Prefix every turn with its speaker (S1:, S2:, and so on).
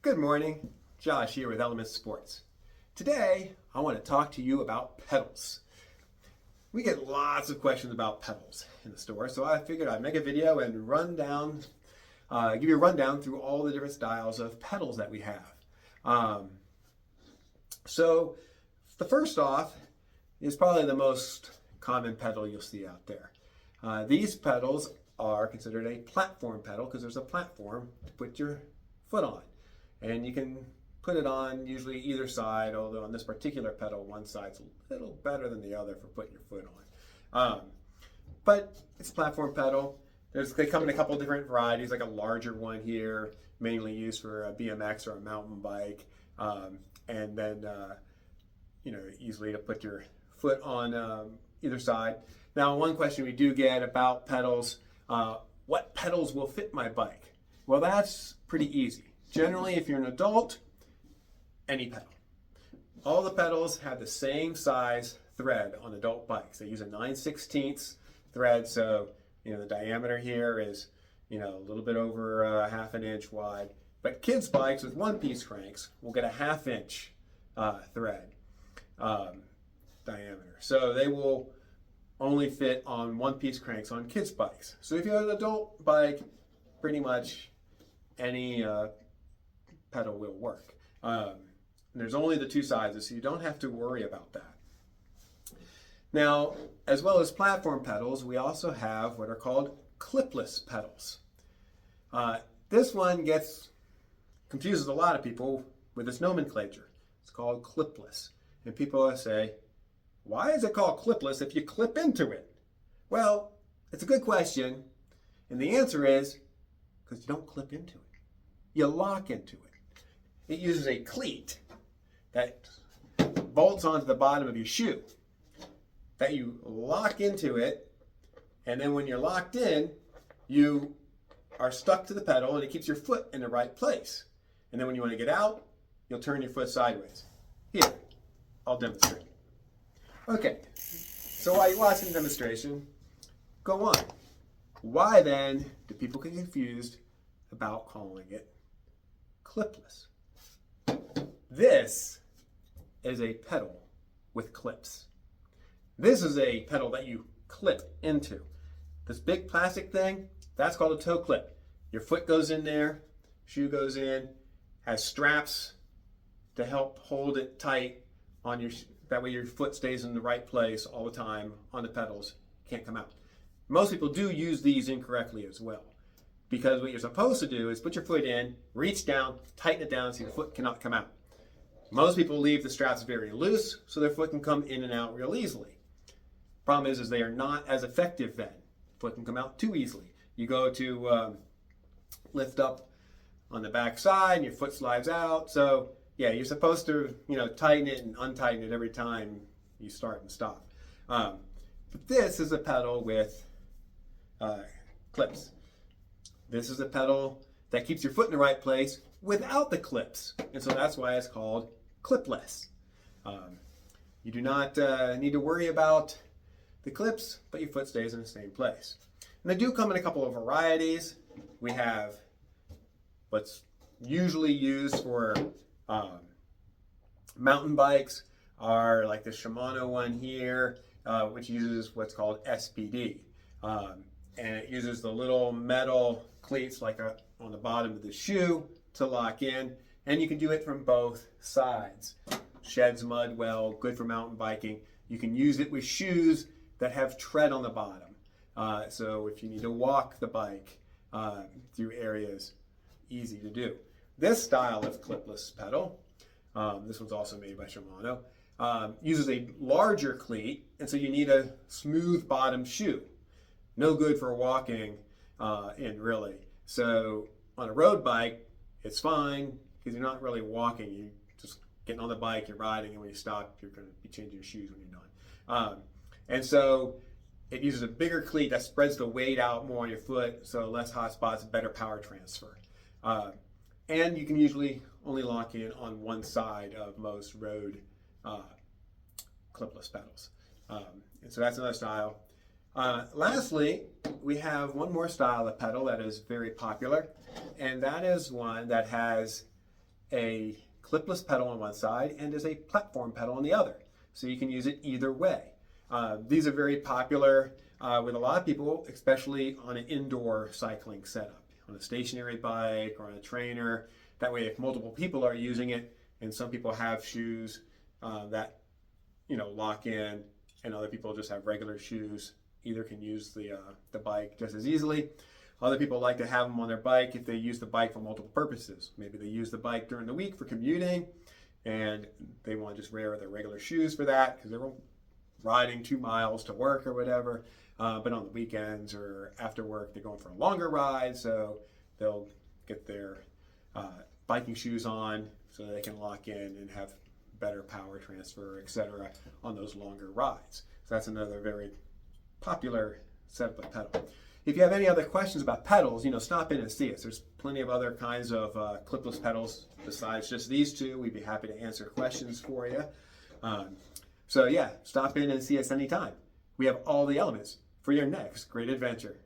S1: Good morning, Josh here with Elements Sports. Today, I want to talk to you about pedals. We get lots of questions about pedals in the store, so I figured I'd make a video and give you a rundown through all the different styles of pedals that we have. So, the first off is probably the most common pedal you'll see out there. These pedals are considered a platform pedal because there's a platform to put your foot on. And you can put it on usually either side, although on this particular pedal, one side's a little better than the other for putting your foot on. But it's a platform pedal. They come in a couple different varieties, like a larger one here, mainly used for a BMX or a mountain bike. And then, easily to put your foot on either side. Now, one question we do get about pedals, what pedals will fit my bike? Well, that's pretty easy. Generally, if you're an adult, any pedal. All the pedals have the same size thread on adult bikes. They use a 9/16 thread, so the diameter here is a little bit over half an inch wide. But kids' bikes with one-piece cranks will get a half-inch thread diameter. So they will only fit on one-piece cranks on kids' bikes. So if you have an adult bike, pretty much any pedal will work. There's only the two sizes, so you don't have to worry about that. Now, as well as platform pedals, we also have what are called clipless pedals. This one confuses a lot of people with its nomenclature. It's called clipless. And people say, why is it called clipless if you clip into it? Well, it's a good question. And the answer is because you don't clip into it. You lock into it. It uses a cleat that bolts onto the bottom of your shoe that you lock into it, and then when you're locked in, you are stuck to the pedal and it keeps your foot in the right place. And then when you want to get out, you'll turn your foot sideways. Here, I'll demonstrate. Okay, so while you're watching the demonstration, go on. Why then do people get confused about calling it clipless? This is a pedal with clips. This is a pedal that you clip into. This big plastic thing, that's called a toe clip. Your foot goes in there, shoe goes in, has straps to help hold it tight on your that way your foot stays in the right place all the time on the pedals, can't come out. Most people do use these incorrectly as well, because what you're supposed to do is put your foot in, reach down, tighten it down so your foot cannot come out. Most people leave the straps very loose so their foot can come in and out real easily. Problem is they are not as effective then. Foot can come out too easily. You go to lift up on the back side and your foot slides out. So yeah, you're supposed to tighten it and untighten it every time you start and stop. But this is a pedal with clips. This is a pedal that keeps your foot in the right place without the clips. And so that's why it's called clipless. You do not need to worry about the clips, but your foot stays in the same place. And they do come in a couple of varieties. We have what's usually used for mountain bikes are like the Shimano one here, which uses what's called SPD. And it uses the little metal cleats like on the bottom of the shoe to lock in. And you can do it from both sides. Sheds mud well, good for mountain biking. You can use it with shoes that have tread on the bottom. So if you need to walk the bike through areas, easy to do. This style of clipless pedal, this one's also made by Shimano, uses a larger cleat, and so you need a smooth bottom shoe. No good for walking in really. So on a road bike, it's fine because you're not really walking. You're just getting on the bike, you're riding, and when you stop, you're going to be changing your shoes when you're done. And so it uses a bigger cleat that spreads the weight out more on your foot, so less hot spots, better power transfer. And you can usually only lock in on one side of most road clipless pedals. And so that's another style. Lastly, we have one more style of pedal that is very popular, and that is one that has a clipless pedal on one side and there's a platform pedal on the other. So you can use it either way. These are very popular with a lot of people, especially on an indoor cycling setup, on a stationary bike or on a trainer. That way, if multiple people are using it, and some people have shoes that lock in, and other people just have regular shoes, either can use the bike just as easily. Other people like to have them on their bike if they use the bike for multiple purposes. Maybe they use the bike during the week for commuting, and they want to just wear their regular shoes for that because they're riding 2 miles to work or whatever. But on the weekends or after work, they're going for a longer ride, so they'll get their biking shoes on so they can lock in and have better power transfer, etc. on those longer rides. So that's another very popular setup of pedal. If you have any other questions about pedals, stop in and see us. There's plenty of other kinds of clipless pedals besides just these two. We'd be happy to answer questions for you. So yeah, stop in and see us anytime. We have all the elements for your next great adventure.